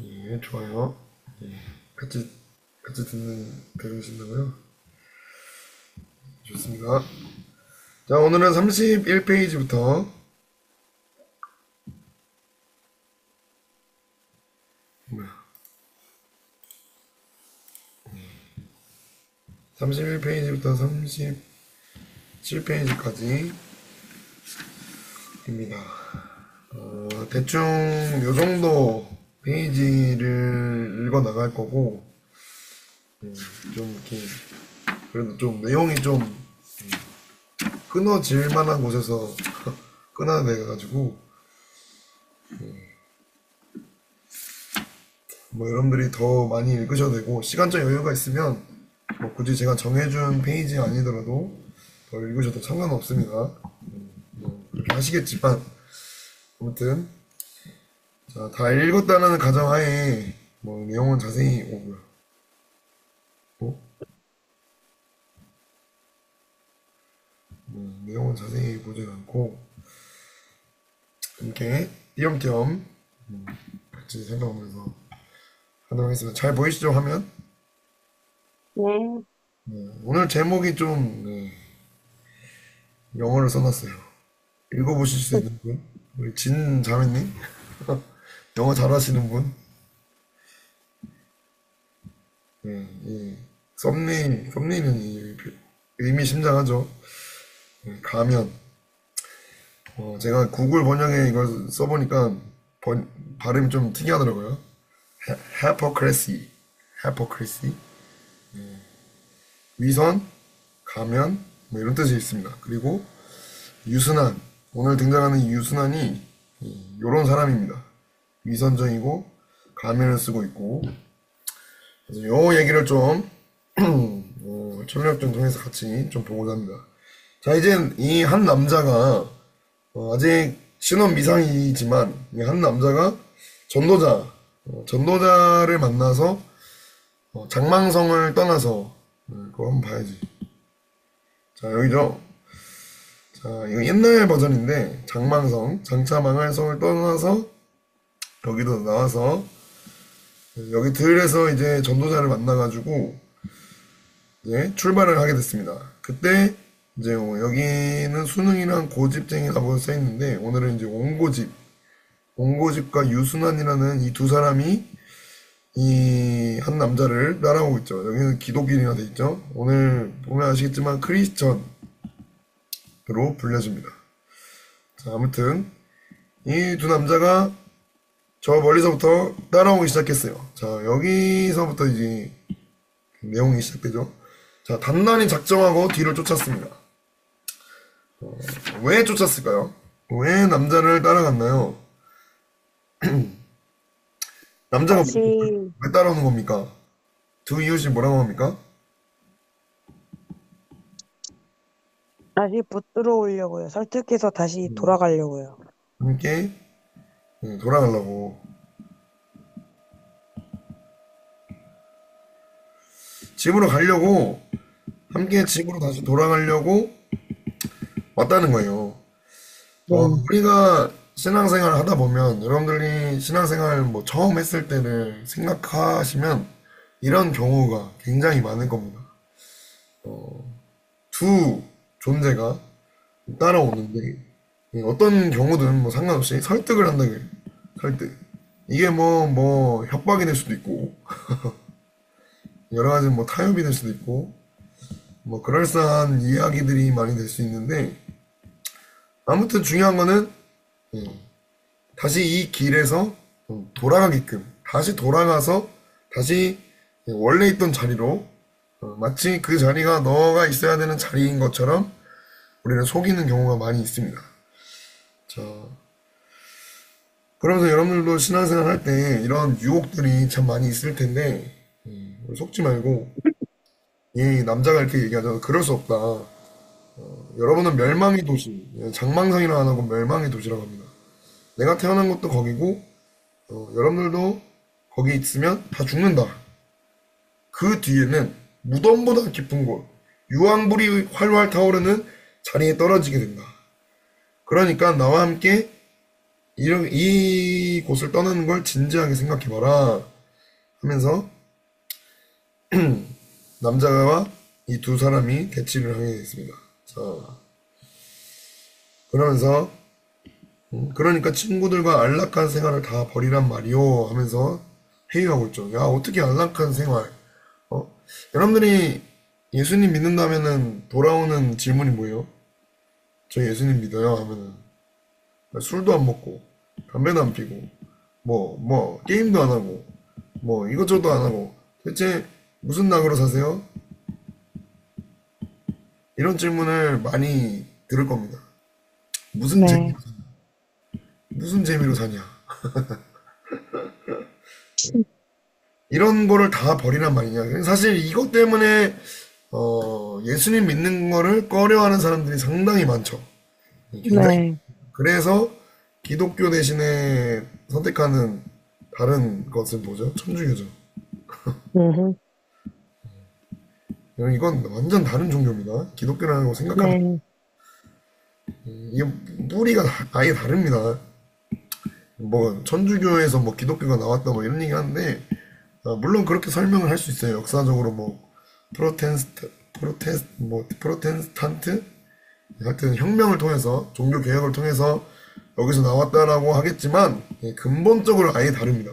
예, 좋아요. 예, 같이 들으신다고요? 좋습니다. 자, 오늘은 31페이지부터, 31페이지부터 37페이지까지입니다. 대충 요 정도 페이지를 읽어 나갈 거고, 좀 이렇게, 그래도 좀 내용이 좀 끊어질 만한 곳에서 끊어내가지고, 뭐 여러분들이 더 많이 읽으셔도 되고, 시간적 여유가 있으면, 뭐 굳이 제가 정해준 페이지 아니더라도 더 읽으셔도 상관없습니다. 뭐 그렇게 하시겠지만, 아무튼, 자, 다 읽었다는 가정하에, 뭐 내용은 자세히, 뭐야. 내용은 자세히 보진 않고, 이렇게 띄엄띄엄 같이 생각하면서 하도록 하겠습니다. 잘 보이시죠, 화면? 네. 오늘 제목이 좀, 영어를 써놨어요. 읽어보실 수 있는 분? 우리 진 자매님? 영어 잘하시는 분? 이 썸네일은 의미심장하죠. 가면. 제가 구글 번역에 이걸 써보니까 발음이 좀 특이하더라고요. hypocrisy, hypocrisy. 위선, 가면, 뭐 이런 뜻이 있습니다. 그리고 유순한, 오늘 등장하는 이 유순한이 이런 사람입니다. 위선적이고 가면을 쓰고 있고. 그래서 요 얘기를 좀 철학전 통해서 같이 좀 보고자 합니다. 자, 이제 이 한 남자가 아직 신혼 미상이지만 이 한 남자가 전도자를 만나서 장망성을 떠나서 그거 한번 봐야지. 자, 여기죠. 자, 이거 옛날 버전인데 장망성, 장차망할 성을 떠나서 여기도 나와서 여기 들에서 이제 전도자를 만나가지고 이제 출발을 하게 됐습니다. 그때 이제 여기는 수능이랑 고집쟁이라고 써 있는데 오늘은 이제 옹고집과 유순환이라는 이 두 사람이 이 한 남자를 따라오고 있죠. 여기는 기독인이라 돼 있죠. 오늘 보면 아시겠지만 크리스천으로 불려집니다. 자, 아무튼 이 두 남자가 저 멀리서부터 따라오기 시작했어요. 자, 여기서부터 이제 내용이 시작되죠. 자, 단단히 작정하고 뒤를 쫓았습니다. 왜 쫓았을까요? 왜 남자를 따라갔나요? 남자가 다시, 왜 따라오는 겁니까? 두 이웃이 뭐라고 합니까? 다시 붙들어 오려고요. 설득해서 다시 돌아가려고요. 함께 돌아가려고 집으로 가려고 함께 집으로 다시 돌아가려고 왔다는 거예요. 네. 우리가 신앙생활 하다 보면 여러분들이 신앙생활 뭐 처음 했을 때를 생각하시면 이런 경우가 굉장히 많을 겁니다. 두 존재가 따라오는데 어떤 경우든 뭐 상관없이 설득을 한다 그래요. 설득. 이게 뭐 협박이 될 수도 있고 여러 가지 뭐 타협이 될 수도 있고 뭐 그럴싸한 이야기들이 많이 될 수 있는데 아무튼 중요한 거는 예, 다시 이 길에서 돌아가게끔 다시 돌아가서 다시 원래 있던 자리로 마치 그 자리가 너가 있어야 되는 자리인 것처럼 우리를 속이는 경우가 많이 있습니다. 자, 그러면서 여러분들도 신앙생활 할 때 이런 유혹들이 참 많이 있을 텐데 속지 말고 이 남자가 이렇게 얘기하죠. 그럴 수 없다. 여러분은 멸망의 도시, 장망성이라 안 하고 멸망의 도시라고 합니다. 내가 태어난 곳도 거기고 여러분들도 거기 있으면 다 죽는다. 그 뒤에는 무덤보다 깊은 곳, 유황불이 활활 타오르는 자리에 떨어지게 된다. 그러니까 나와 함께 이 곳을 떠나는 걸 진지하게 생각해봐라 하면서 남자와 이 두 사람이 대치를 하게 됐습니다. 자, 그러면서 그러니까 친구들과 안락한 생활을 다 버리란 말이오 하면서 회유하고 있죠. 야, 어떻게 안락한 생활? 어? 여러분들이 예수님 믿는다면은 돌아오는 질문이 뭐예요? 저 예수님 믿어요 하면은 술도 안 먹고 담배도 안 피고 게임도 안 하고 이것저것 안 하고 대체 무슨 낙으로 사세요? 이런 질문을 많이 들을 겁니다. 무슨 네. 재미로 무슨 재미로 사냐? 이런 거를 다 버리란 말이냐? 사실 이것 때문에 예수님 믿는 거를 꺼려하는 사람들이 상당히 많죠. 굉장히. 네. 그래서 기독교 대신에 선택하는 다른 것은 뭐죠? 천주교죠. 음, 이건 완전 다른 종교입니다. 기독교라고 생각하면 네. 이게 뿌리가 아예 다릅니다. 뭐 천주교에서 뭐 기독교가 나왔다 뭐 이런 얘기 하는데 물론 그렇게 설명을 할 수 있어요. 역사적으로 뭐 프로테스탄트 하여튼 혁명을 통해서 종교 개혁을 통해서 여기서 나왔다라고 하겠지만 근본적으로 아예 다릅니다.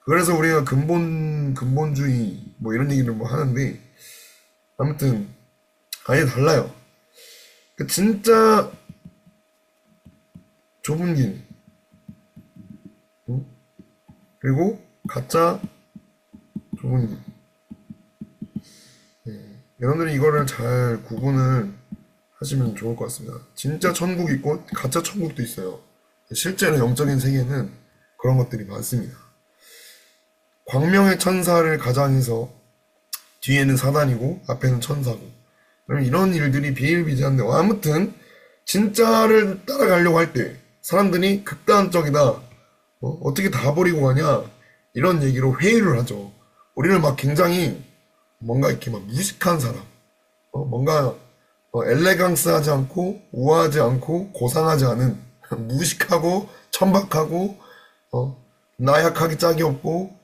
그래서 우리가 근본주의 뭐 이런 얘기를 뭐 하는데 아무튼 아예 달라요. 그 진짜 좁은 길 그리고 가짜 좁은 길. 여러분들이 이거를 잘 구분을 하시면 좋을 것 같습니다. 진짜 천국이 있고 가짜 천국도 있어요. 실제로 영적인 세계는 그런 것들이 많습니다. 광명의 천사를 가장해서 뒤에는 사단이고 앞에는 천사고 그럼 이런 일들이 비일비재한데 아무튼 진짜를 따라가려고 할 때 사람들이 극단적이다 어떻게 다 버리고 가냐 이런 얘기로 회의를 하죠. 우리는 막 굉장히 뭔가 이렇게 막 무식한 사람 뭔가 엘레강스하지 않고 우아하지 않고 고상하지 않은 무식하고 천박하고 나약하기 짝이 없고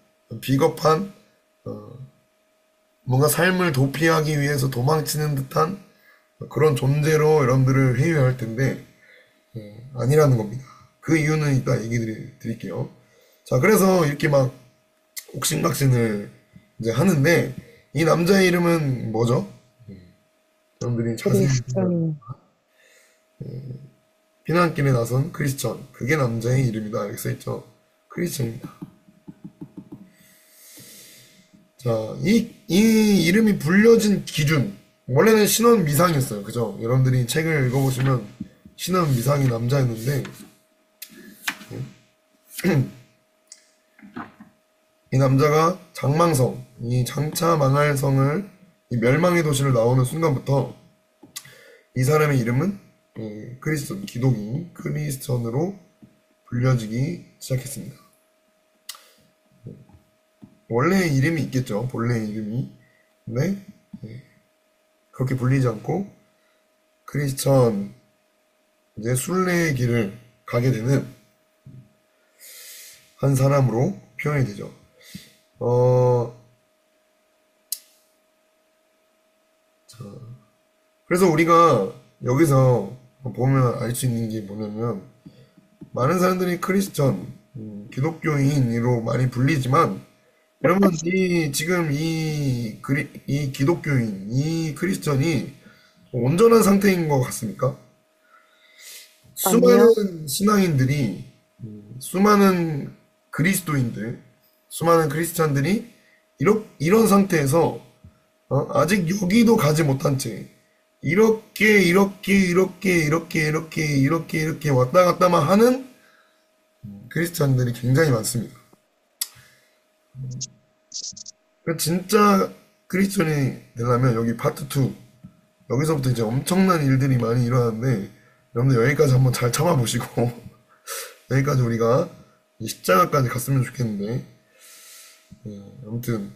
비겁한 뭔가 삶을 도피하기 위해서 도망치는 듯한 그런 존재로 여러분들을 회유할 텐데 아니라는 겁니다. 그 이유는 이따 얘기 드릴게요. 자, 그래서 이렇게 막 옥신각신을 이제 하는데 이 남자의 이름은 뭐죠? 여러분들이 자세히 크리스천. 피난길에 나선 크리스천 그게 남자의 이름이다 이렇게 써있죠. 크리스천입니다. 자, 이 이름이 불려진 기준 원래는 신원 미상이었어요. 그죠? 여러분들이 책을 읽어보시면 신원 미상이 남자였는데 이 남자가 장망성 이 장차 망할 성을 이 멸망의 도시를 나오는 순간부터 이 사람의 이름은 크리스천 기독인 크리스천으로 불려지기 시작했습니다. 원래 이름이 있겠죠. 본래 이름이. 근데 그렇게 불리지 않고 크리스천 이제 순례의 길을 가게 되는 한 사람으로 표현이 되죠. 어, 자, 그래서 우리가 여기서 보면 알 수 있는 게 뭐냐면 많은 사람들이 크리스천, 기독교인으로 많이 불리지만 여러분 지금 이 기독교인, 이 크리스천이 온전한 상태인 것 같습니까? 아니요. 수많은 신앙인들이, 수많은 그리스도인들, 수많은 크리스찬들이 이런 상태에서 아직 여기도 가지 못한 채 이렇게, 이렇게 왔다 갔다만 하는 크리스찬들이 굉장히 많습니다. 그러니까 진짜 크리스천이 되려면 여기 파트 2 여기서부터 이제 엄청난 일들이 많이 일어나는데 여러분들 여기까지 한번 잘 참아보시고 여기까지 우리가 이 십자가까지 갔으면 좋겠는데 아무튼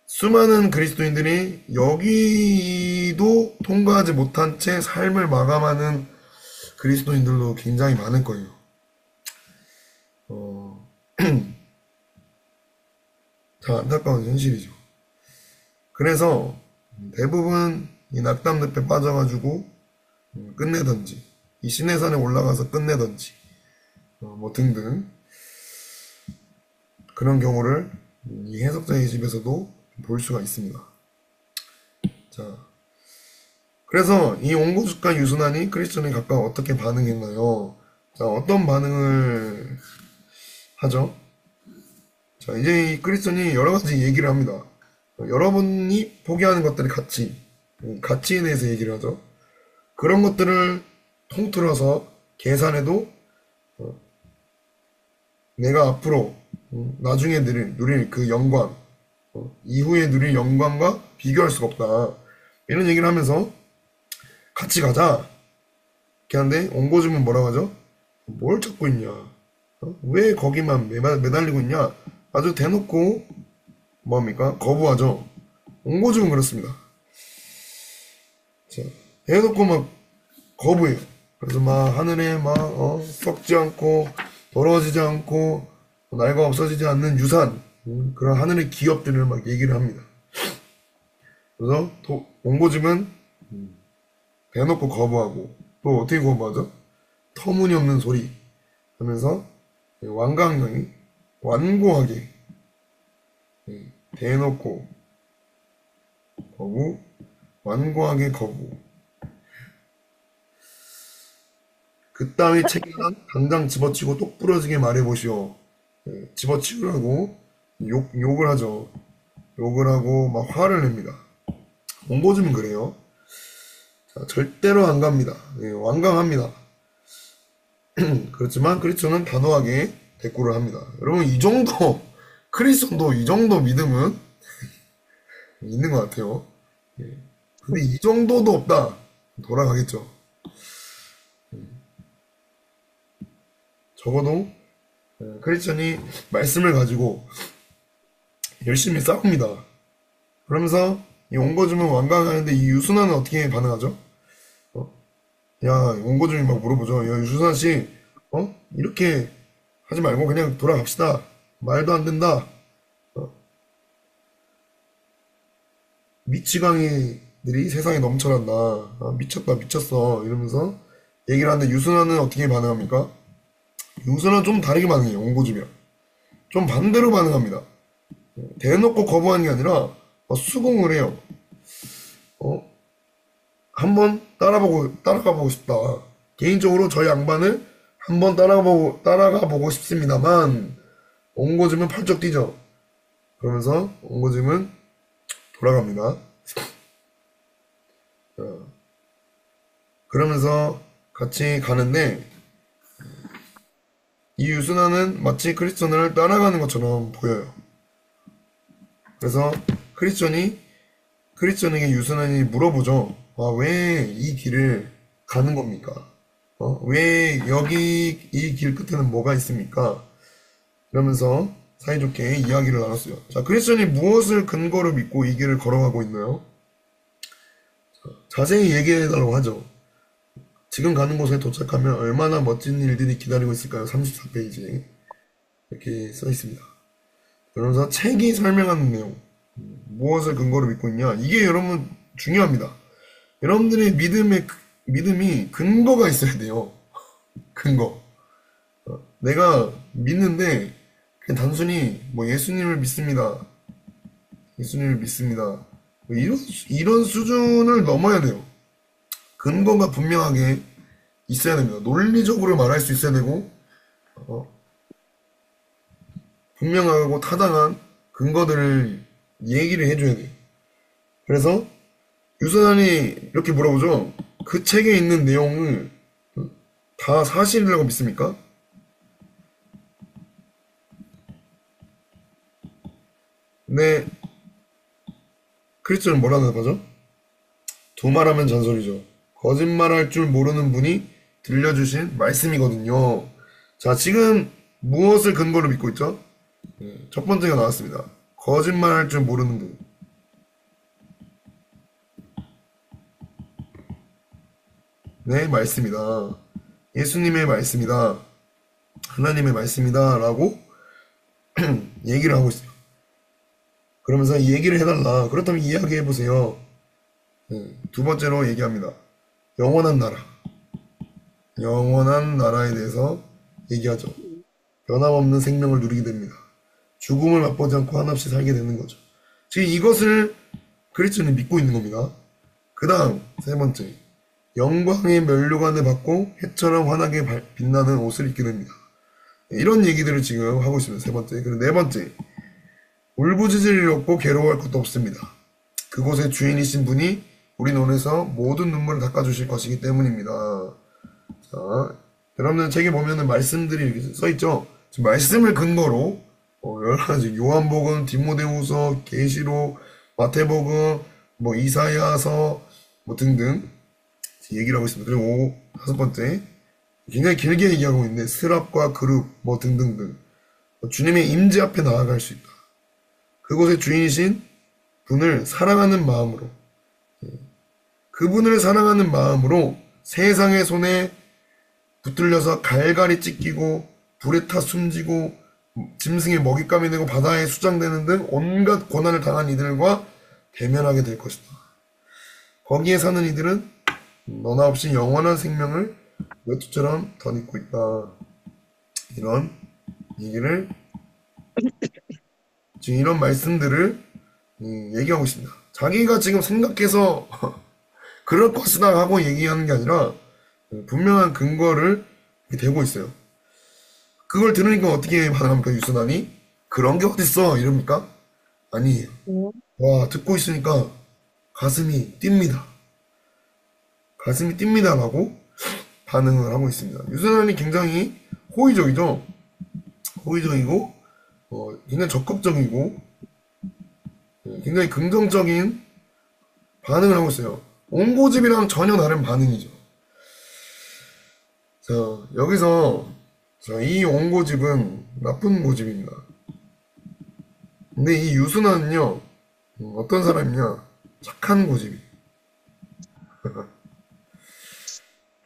수많은 그리스도인들이 여기도 통과하지 못한 채 삶을 마감하는 그리스도인들도 굉장히 많을 거예요. 어, 참 안타까운 현실이죠. 그래서 대부분 이 낙담늪에 빠져가지고 끝내던지 이 시내산에 올라가서 끝내던지 뭐 등등 그런 경우를 이 해석자의 집에서도 볼 수가 있습니다. 자, 그래서 이 옹고주가 유순환이 크리스천에 각각 어떻게 반응했나요? 자, 어떤 반응을 하죠? 자, 이제 이 크리스천이 여러 가지 얘기를 합니다. 여러분이 포기하는 것들의 가치, 가치에 대해서 얘기를 하죠. 그런 것들을 통틀어서 계산해도 내가 앞으로 나중에 누릴 그 영광, 이후에 누릴 영광과 비교할 수가 없다. 이런 얘기를 하면서 같이 가자. 이렇게 하는데 옹고줌은 뭐라고 하죠? 뭘 찾고 있냐? 왜 거기만 매달리고 있냐? 아주 대놓고 뭡니까? 거부하죠. 옹고줌은 그렇습니다. 자, 대놓고 막 거부해요. 그래서 막 하늘에 막 썩지 않고 더러워지지 않고 날과 없어지지 않는 유산 그런 하늘의 기업들을 막 얘기를 합니다. 그래서 옹고즘은 대놓고 거부하고 또 어떻게 거부하죠? 터무니없는 소리 하면서 완강령이 완고하게 대놓고 거부 완고하게 거부 그따위 책임은 당장 집어치고 똑 부러지게 말해보시오. 집어치우라고 욕을 하죠. 욕을 하고 막 화를 냅니다. 옹고즘은 그래요. 자, 절대로 안 갑니다. 완강합니다. 그렇지만 크리스천은 단호하게 대꾸를 합니다. 여러분 이 정도 크리스천도 이 정도 믿음은 있는 것 같아요. 근데 이 정도도 없다. 돌아가겠죠. 적어도 크리스천이 말씀을 가지고 열심히 싸웁니다. 그러면서 이 옹고즘은 완강하는데 이 유순환은 어떻게 반응하죠? 야, 옹고즘이 막 물어보죠. 야, 유순환 씨, 이렇게 하지 말고 그냥 돌아갑시다. 말도 안 된다. 미치광이들이 세상에 넘쳐난다. 미쳤다, 미쳤어. 이러면서 얘기를 하는데 유순환은 어떻게 반응합니까? 유순환은 좀 다르게 반응해요. 옹고즘이랑. 좀 반대로 반응합니다. 대놓고 거부하는 게 아니라 수긍을 해요. 어? 한번 따라가 보고 싶다. 개인적으로 저 양반을 한번 따라가 보고 싶습니다만, 옹고즘은 펄쩍 뛰죠. 그러면서 옹고즘은 돌아갑니다. 그러면서 같이 가는데, 이 유순환은 마치 크리스천을 따라가는 것처럼 보여요. 그래서 크리스천에게 유순환이 물어보죠. 왜 이 길을 가는 겁니까? 왜 여기 이 길 끝에는 뭐가 있습니까? 이러면서 사이좋게 이야기를 나눴어요. 자, 크리스천이 무엇을 근거로 믿고 이 길을 걸어가고 있나요? 자세히 얘기해달라고 하죠. 지금 가는 곳에 도착하면 얼마나 멋진 일들이 기다리고 있을까요? 34페이지에 이렇게 써 있습니다. 그러면서 책이 설명하는 내용, 무엇을 근거로 믿고 있냐? 이게 여러분 중요합니다. 여러분들의 믿음이 근거가 있어야 돼요. 근거. 내가 믿는데 그냥 단순히 뭐 예수님을 믿습니다. 예수님을 믿습니다. 뭐 이런 수준을 넘어야 돼요. 근거가 분명하게 있어야 됩니다. 논리적으로 말할 수 있어야 되고 어, 분명하고 타당한 근거들을 얘기를 해줘야 돼요. 그래서 유선환이 이렇게 물어보죠. 그 책에 있는 내용을 다 사실이라고 믿습니까? 근데 크리스천은 뭐라는 거죠? 두말하면 잔소리죠. 거짓말할 줄 모르는 분이 들려주신 말씀이거든요. 자, 지금 무엇을 근거로 믿고 있죠? 첫 번째가 나왔습니다. 거짓말할 줄 모르는 분. 네, 말씀이다. 예수님의 말씀이다. 하나님의 말씀이다라고 얘기를 하고 있어요. 그러면서 이 얘기를 해달라. 그렇다면 이야기해보세요. 두 번째로 얘기합니다. 영원한 나라. 영원한 나라에 대해서 얘기하죠. 변함없는 생명을 누리게 됩니다. 죽음을 맛보지 않고 한없이 살게 되는 거죠. 지금 이것을 그리스도는 믿고 있는 겁니다. 그 다음 세 번째, 영광의 면류관을 받고 해처럼 환하게 빛나는 옷을 입게 됩니다. 이런 얘기들을 지금 하고 있습니다. 세 번째. 그리고 네 번째, 울부짖을 일 없고 괴로워할 것도 없습니다. 그곳의 주인이신 분이 우리 눈에서 모든 눈물을 닦아주실 것이기 때문입니다. 자, 여러분들 책에 보면은 말씀들이 이렇게 써있죠. 지금 말씀을 근거로 여러 가지 요한복음, 디모데후서, 계시록, 마태복음, 뭐 이사야서 뭐 등등 얘기를 하고 있습니다. 그리고 다섯 번째, 굉장히 길게 얘기하고 있는데 스랍과 그룹 뭐 등등등 주님의 임재 앞에 나아갈 수 있다. 그곳의 주인이신 분을 사랑하는 마음으로, 그분을 사랑하는 마음으로 세상의 손에 붙들려서 갈갈이 찢기고 불에 타 숨지고 짐승의 먹잇감이 되고 바다에 수장되는 등 온갖 고난을 당한 이들과 대면하게 될 것이다. 거기에 사는 이들은 너나 없이 영원한 생명을 외투처럼 덧입고 있다. 이런 얘기를, 지금 이런 말씀들을 얘기하고 있습니다. 자기가 지금 생각해서 그럴 것이다 하고 얘기하는 게 아니라 분명한 근거를 대고 있어요. 그걸 들으니까 어떻게 반응합니까, 유순환이? 그런 게 어딨어? 이럽니까? 아니에요. 네. 와, 듣고 있으니까 가슴이 뜁니다. 가슴이 뜁니다라고 반응을 하고 있습니다. 유순환이 굉장히 호의적이죠? 호의적이고, 굉장히 적극적이고, 굉장히 긍정적인 반응을 하고 있어요. 옹고집이랑 전혀 다른 반응이죠. 자, 여기서, 자, 이 옹고집은 나쁜 고집입니다. 근데 이 유순환은요, 어떤 사람이냐? 착한 고집이.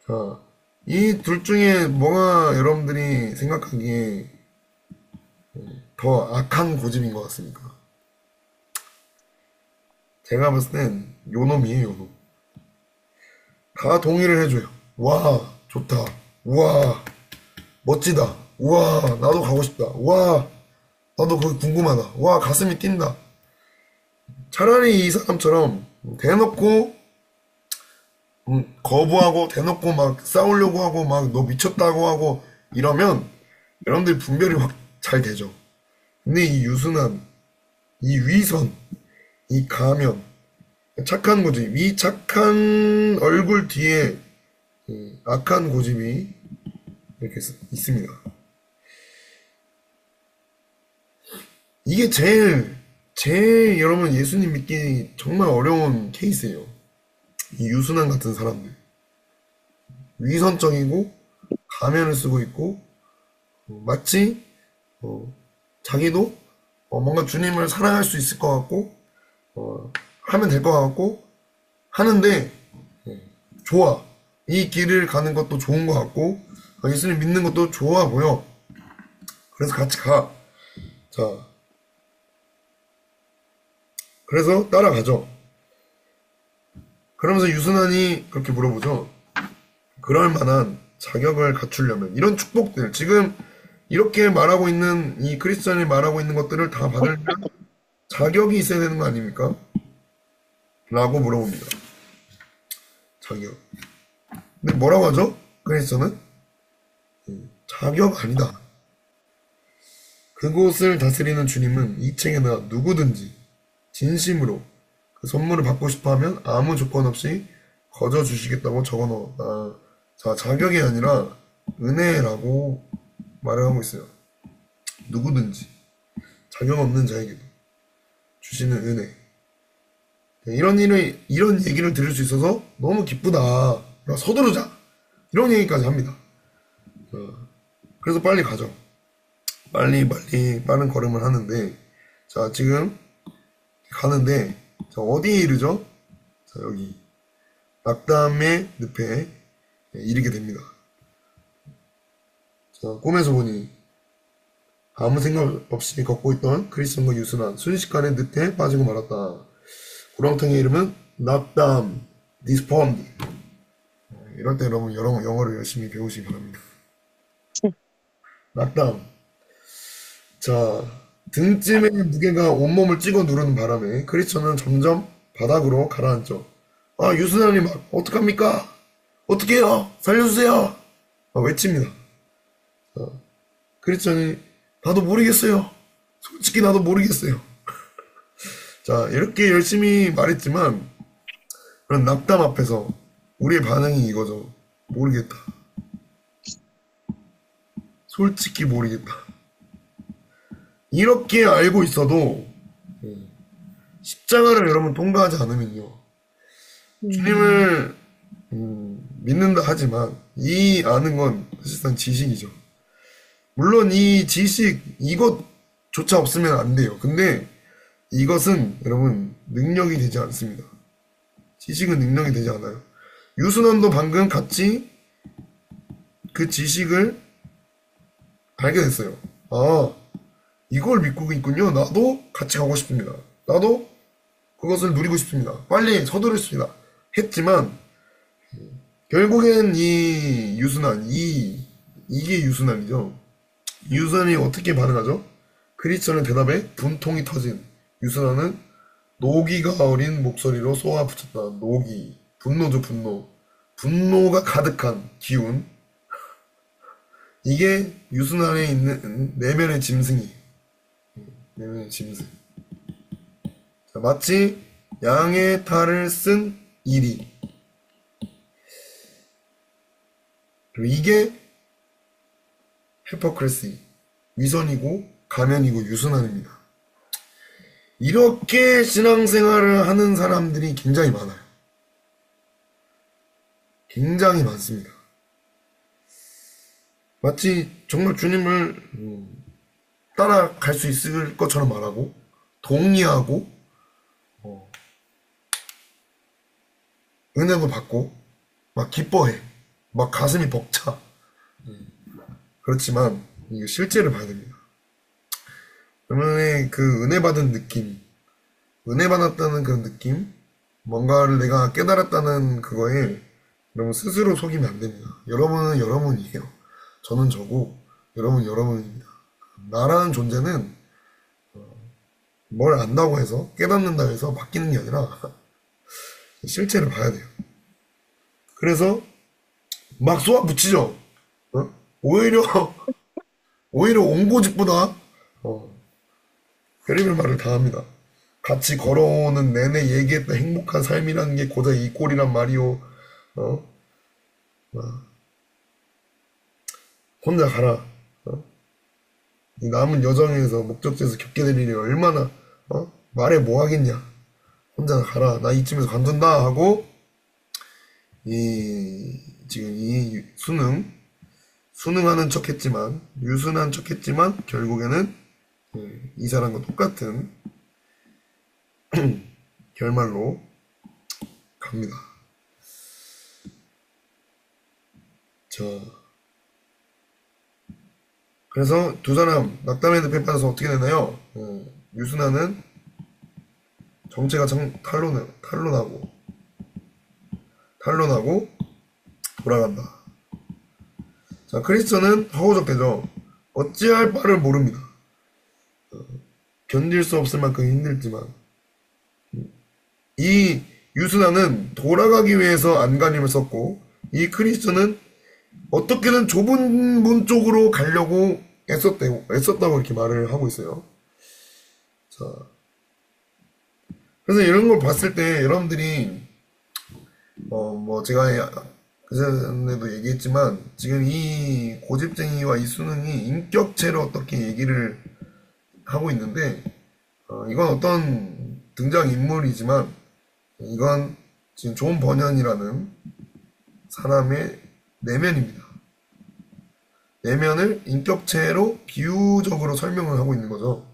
자, 이 둘 중에 뭐가 여러분들이 생각하기에 더 악한 고집인 것 같습니까? 제가 봤을 땐 요놈이에요, 요놈. 다 동의를 해줘요. 와, 좋다. 와, 멋지다. 와, 나도 가고 싶다. 와, 나도 거기 궁금하다. 와, 가슴이 뛴다. 차라리 이 사람처럼 대놓고 거부하고 대놓고 막 싸우려고 하고 막 너 미쳤다고 하고 이러면 여러분들 분별이 확 잘 되죠. 근데 이 유순한, 이 위선, 이 가면, 착한 고집, 이 착한 얼굴 뒤에 악한 고집이 이렇게 있습니다. 이게 제일 여러분 예수님 믿기 정말 어려운 케이스예요. 이 유순한 같은 사람들. 위선적이고, 가면을 쓰고 있고, 마치, 자기도 뭔가 주님을 사랑할 수 있을 것 같고, 하면 될 것 같고, 하는데, 좋아. 이 길을 가는 것도 좋은 것 같고, 예수님 믿는 것도 좋아 보여. 그래서 같이 가. 자, 그래서 따라가죠. 그러면서 유순환이 그렇게 물어보죠. 그럴 만한 자격을 갖추려면 이런 축복들, 지금 이렇게 말하고 있는 이 크리스천이 말하고 있는 것들을 다 받으려면 자격이 있어야 되는 거 아닙니까? 라고 물어봅니다. 자격. 근데 뭐라고 하죠? 크리스천은 자격 아니다. 그곳을 다스리는 주님은 이 책에나 누구든지 진심으로 그 선물을 받고 싶어 하면 아무 조건 없이 거저 주시겠다고 적어 넣었다. 자, 자격이 아니라 은혜라고 말을 하고 있어요. 누구든지 자격 없는 자에게도 주시는 은혜. 이런 얘기를 들을 수 있어서 너무 기쁘다. 야, 서두르자. 이런 얘기까지 합니다. 그래서 빨리 가죠. 빨리 빠른 걸음을 하는데, 자, 지금 가는데, 자, 어디에 이르죠? 자, 여기 낙담의 늪에 이르게 됩니다. 자, 꿈에서 보니 아무 생각 없이 걷고 있던 크리스천과 유순한 순식간에 늪에 빠지고 말았다. 구렁텅이의 이름은 낙담, 디스폰드. 이럴 때 여러분 영어를 열심히 배우시기 바랍니다. 낙담. 자, 등짐의 무게가 온몸을 찍어 누르는 바람에 크리스천은 점점 바닥으로 가라앉죠. 아, 유순한님, 어떡합니까? 어떡해요? 살려주세요! 외칩니다. 크리스천이, 나도 모르겠어요. 솔직히 나도 모르겠어요. 자, 이렇게 열심히 말했지만, 그런 낙담 앞에서 우리의 반응이 이거죠. 모르겠다. 솔직히 모르겠다. 이렇게 알고 있어도 십자가를 여러분 통과하지 않으면요. 주님을 믿는다 하지만 이 아는 건 사실상 지식이죠. 물론 이 지식 이것조차 없으면 안 돼요. 근데 이것은 여러분 능력이 되지 않습니다. 지식은 능력이 되지 않아요. 유순원도 방금 같이 그 지식을 알게 됐어요. 아, 이걸 믿고 있군요. 나도 같이 가고 싶습니다. 나도 그것을 누리고 싶습니다. 빨리 서두르십니다. 했지만 결국엔 이 유순한 이게 유순한이죠. 유순한이 어떻게 반응하죠? 크리스천의 대답에 분통이 터진 유순한은 노기가 어린 목소리로 쏘아붙였다. 노기, 분노죠, 분노. 분노가 가득한 기운. 이게 유순한에 있는 내면의 짐승이. 내면의 짐승. 자, 마치 양의 탈을 쓴 이리. 그리고 이게 히포크레시, 위선이고 가면이고 유순한입니다. 이렇게 신앙생활을 하는 사람들이 굉장히 많아요. 굉장히 많습니다. 마치 정말 주님을 따라갈 수 있을 것처럼 말하고 동의하고 은혜도 받고 막 기뻐해. 막 가슴이 벅차. 그렇지만 이게 실제를 봐야 됩니다. 그러면 그 은혜 받은 느낌, 은혜 받았다는 그런 느낌, 뭔가를 내가 깨달았다는 그거에 여러분 스스로 속이면 안 됩니다. 여러분은 여러분이에요. 저는 저고 여러분 여러분입니다. 나라는 존재는 뭘 안다고 해서 깨닫는다고 해서 바뀌는 게 아니라 실체를 봐야 돼요. 그래서 막 쏘아붙이죠. 어? 오히려 온고집보다 별의별 말을 다 합니다. 같이 걸어오는 내내 얘기했던 행복한 삶이라는 게 고작 이 꼴이란 말이오. 혼자 가라. 이 남은 여정에서 목적지에서 겪게 될 일이 얼마나 말해 뭐 하겠냐. 혼자 가라. 나 이쯤에서 관둔다 하고 지금 이 순응하는 척했지만 유순한 척했지만 결국에는 이 사람과 똑같은 결말로 갑니다. 자, 그래서 두 사람 낙담의 늪에 빠져서 어떻게 되나요? 유순한은 정체가 탄로나고 돌아간다. 자, 크리스천은 허우적대죠. 어찌할 바를 모릅니다. 견딜 수 없을 만큼 힘들지만 이 유순한은 돌아가기 위해서 안간힘을 썼고 이 크리스천은 어떻게든 좁은 문 쪽으로 가려고 애썼다고 이렇게 말을 하고 있어요. 자, 그래서 이런 걸 봤을 때 여러분들이 뭐 제가 그전에도 얘기했지만 지금 이 고집쟁이와 이 수능이 인격체로 어떻게 얘기를 하고 있는데 이건 어떤 등장인물이지만 이건 지금 존 버년이라는 사람의 내면입니다. 내면을 인격체로 비유적으로 설명을 하고 있는 거죠.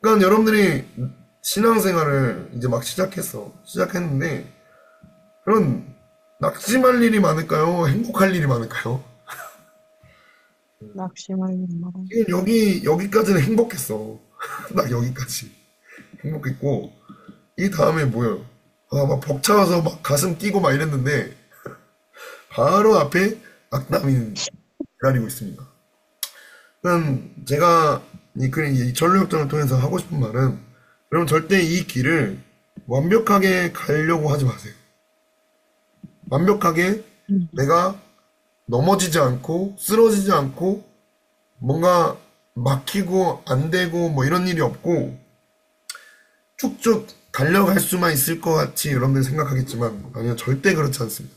그러니까 여러분들이 신앙생활을 이제 막 시작했는데 그런 낙심할 일이 많을까요? 행복할 일이 많을까요? 낙심을 말한. 지금 여기까지는 행복했어. 딱 여기까지. 행복했고, 이 다음에 뭐예요? 막 벅차와서 막 가슴 뛰고 막 이랬는데, 바로 앞에 악담이 기다리고 있습니다. 제가 이 전류역전을 통해서 하고 싶은 말은, 여러분 절대 이 길을 완벽하게 가려고 하지 마세요. 완벽하게 음. 내가 넘어지지 않고 쓰러지지 않고 뭔가 막히고 안 되고 뭐 이런 일이 없고 쭉쭉 달려갈 수만 있을 것 같이 여러분들이 생각하겠지만 아니요, 절대 그렇지 않습니다.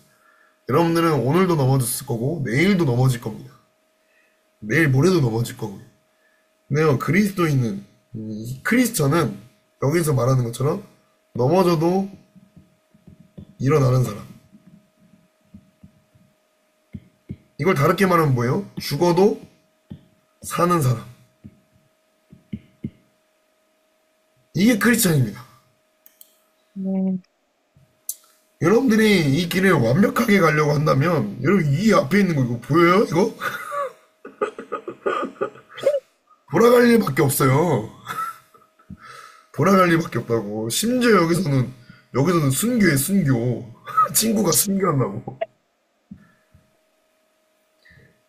여러분들은 오늘도 넘어졌을 거고 내일도 넘어질 겁니다. 내일 모레도 넘어질 거고요. 근데요, 그리스도인은 이 크리스천은 여기서 말하는 것처럼 넘어져도 일어나는 사람. 이걸 다르게 말하면 뭐예요? 죽어도 사는 사람. 이게 크리스천입니다. 네. 여러분들이 이 길을 완벽하게 가려고 한다면 여러분 이 앞에 있는 거 이거 보여요? 이거? 돌아갈 일밖에 없어요. 돌아갈 일밖에 없다고. 심지어 여기서는 순교해, 순교. 친구가 순교한다고.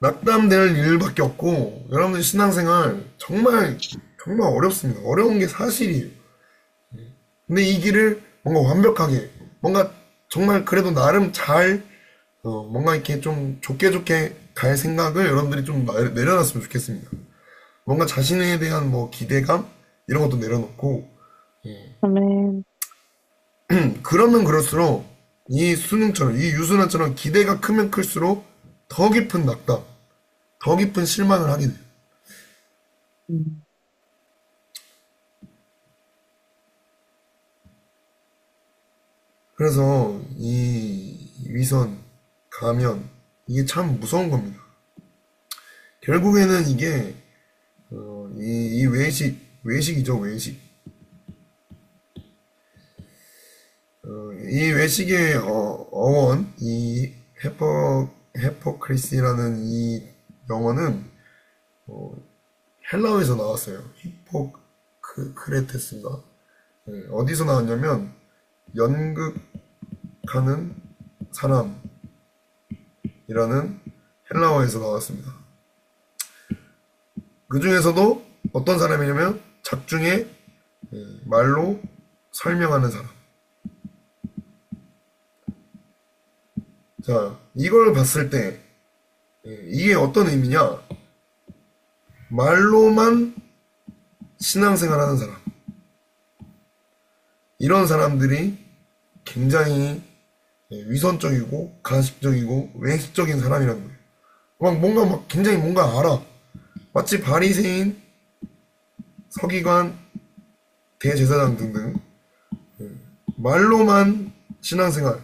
낙담될 일밖에 없고 여러분들 신앙생활 정말 정말 어렵습니다. 어려운 게 사실이에요. 근데 이 길을 뭔가 완벽하게 뭔가 정말 그래도 나름 잘 뭔가 이렇게 좀 좋게 좋게 갈 생각을 여러분들이 좀 내려놨으면 좋겠습니다. 뭔가 자신에 대한 뭐 기대감 이런 것도 내려놓고 아멘. 그러면 그럴수록 이 수능처럼 이 유순환처럼 기대가 크면 클수록 더 깊은 낙담, 더 깊은 실망을 하게 돼요. 음. 그래서 이 위선, 가면 이게 참 무서운 겁니다. 결국에는 이게 이 외식이죠, 외식. 이 외식의 어원, 이 헤포크리시라는 이 영어는 헬라어에서 나왔어요. 히포크레테스인가? 어디서 나왔냐면 연극하는 사람이라는 헬라어에서 나왔습니다. 그 중에서도 어떤 사람이냐면 작중에 말로 설명하는 사람. 자, 이걸 봤을 때 이게 어떤 의미냐? 말로만 신앙생활 하는 사람. 이런 사람들이 굉장히 위선적이고 가식적이고 외식적인 사람이라는 거예요. 뭔가 굉장히 뭔가 알아. 마치 바리새인, 서기관, 대제사장 등등 말로만 신앙생활.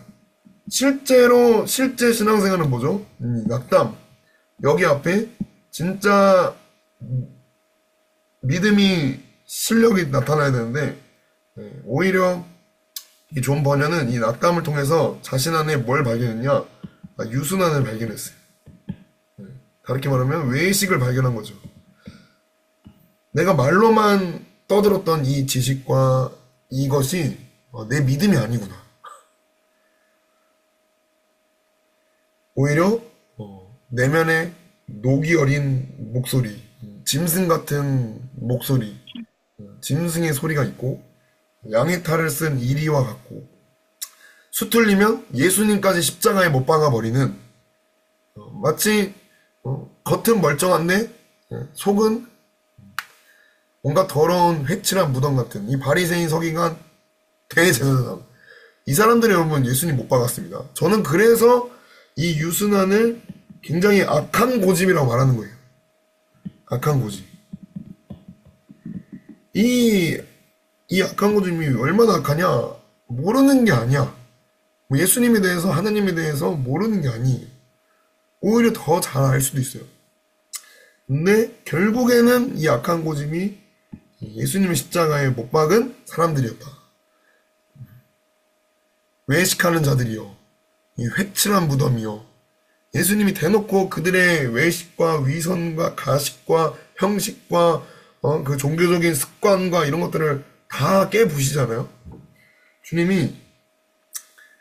실제 신앙생활은 뭐죠? 낙담. 여기 앞에 진짜 믿음이 실력이 나타나야 되는데 오히려 이 존 버녀는 이 낙담을 통해서 자신 안에 뭘 발견했냐? 유순환을 발견했어요. 다르게 말하면 외식을 발견한 거죠. 내가 말로만 떠들었던 이 지식과 이것이 내 믿음이 아니구나. 오히려 내면의 녹이 어린 목소리, 짐승 같은 목소리, 짐승의 소리가 있고 양의 탈을 쓴 이리와 같고 수틀리면 예수님까지 십자가에 못 박아버리는 마치 겉은 멀쩡한데 속은 뭔가 더러운 회칠한 무덤 같은 이 바리새인 서기관 대제사장, 이 사람들이 여러분 예수님 못 박았습니다. 저는 그래서 이 유순환을 굉장히 악한 고집이라고 말하는 거예요. 악한 고집. 이 악한 고집이 얼마나 악하냐? 모르는 게 아니야. 뭐 예수님에 대해서, 하나님에 대해서 모르는 게 아니에요. 오히려 더 잘 알 수도 있어요. 근데 결국에는 이 악한 고집이 예수님의 십자가에 못 박은 사람들이었다. 외식하는 자들이요. 이 회칠한 무덤이요. 예수님이 대놓고 그들의 외식과 위선과 가식과 형식과 그 종교적인 습관과 이런 것들을 다 깨부시잖아요. 주님이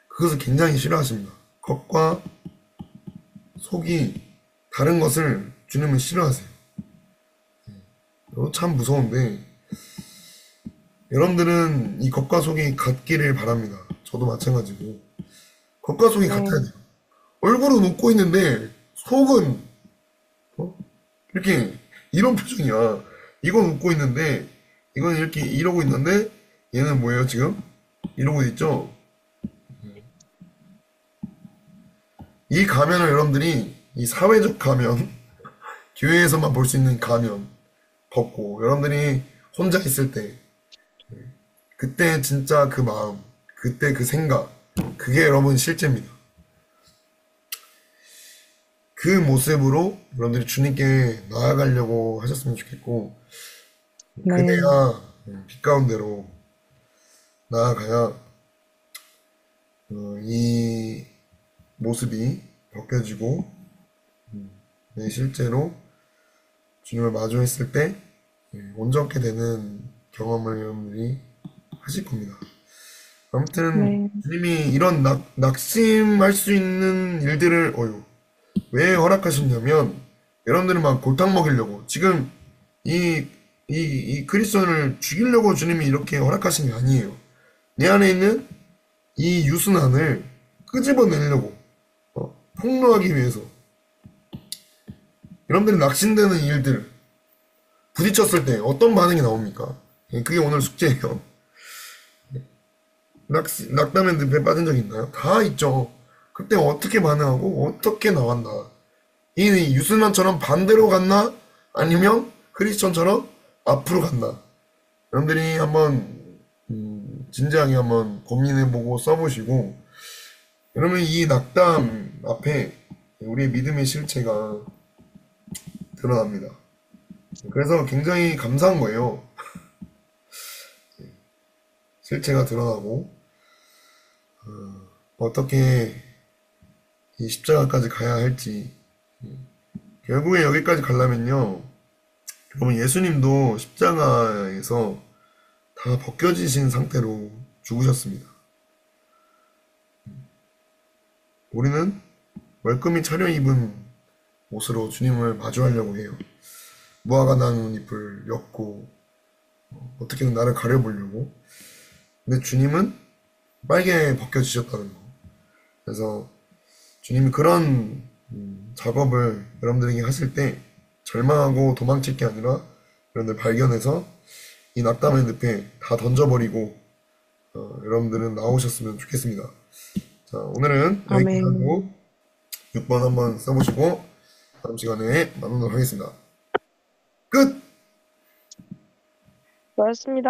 그것을 굉장히 싫어하십니다. 겉과 속이 다른 것을 주님은 싫어하세요. 이거 참 무서운데 여러분들은 이 겉과 속이 같기를 바랍니다. 저도 마찬가지고 겉과 속이 같아야 네. 돼요. 얼굴은 웃고 있는데 속은 어? 이렇게 이런 표정이야. 이건 웃고 있는데 이건 이렇게 이러고 있는데 얘는 뭐예요 지금? 이러고 있죠? 이 가면을 여러분들이 이 사회적 가면 교회에서만 볼 수 있는 가면 벗고 여러분들이 혼자 있을 때 그때 진짜 그 마음 그때 그 생각 그게 여러분 실제입니다. 그 모습으로 여러분들이 주님께 나아가려고 하셨으면 좋겠고 네. 그래야 빛 가운데로 나아가야 이 모습이 벗겨지고 실제로 주님을 마주했을 때 온전케 되는 경험을 여러분들이 하실 겁니다. 아무튼 네. 주님이 이런 낙심할 수 있는 일들을 왜 허락하셨냐면 여러분들을 막 골탕 먹이려고 지금 이, 이 크리스천을 죽이려고 주님이 이렇게 허락하신 게 아니에요. 내 안에 있는 이 유순환을 끄집어내려고 폭로하기 위해서 여러분들이 낙심되는 일들 부딪혔을 때 어떤 반응이 나옵니까? 그게 오늘 숙제예요. 낙담의 늪에 빠진 적 있나요? 다 있죠. 그때 어떻게 반응하고 어떻게 나왔나? 이 유순환처럼 반대로 갔나? 아니면 크리스천처럼 앞으로 갔나? 여러분들이 한번 진지하게 한번 고민해보고 써보시고 그러면 이 낙담 앞에 우리의 믿음의 실체가 드러납니다. 그래서 굉장히 감사한 거예요. 실체가 드러나고 어떻게 이 십자가까지 가야 할지 결국에 여기까지 가려면요. 여러분 예수님도 십자가에서 다 벗겨지신 상태로 죽으셨습니다. 우리는 멀끔히 차려입은 옷으로 주님을 마주하려고 해요. 무화과 나무 잎을 엮고 어떻게든 나를 가려보려고. 근데 주님은 빨개 벗겨지셨다는 거. 그래서 주님이 그런 작업을 여러분들에게 하실 때 절망하고 도망칠 게 아니라 여러분들 발견해서 이 낙담의 늪에 다 던져버리고 여러분들은 나오셨으면 좋겠습니다. 자, 오늘은 여기까지 아멘. 하고 6번 한번 써보시고 다음 시간에 만나도록 하겠습니다. 끝! 고맙습니다.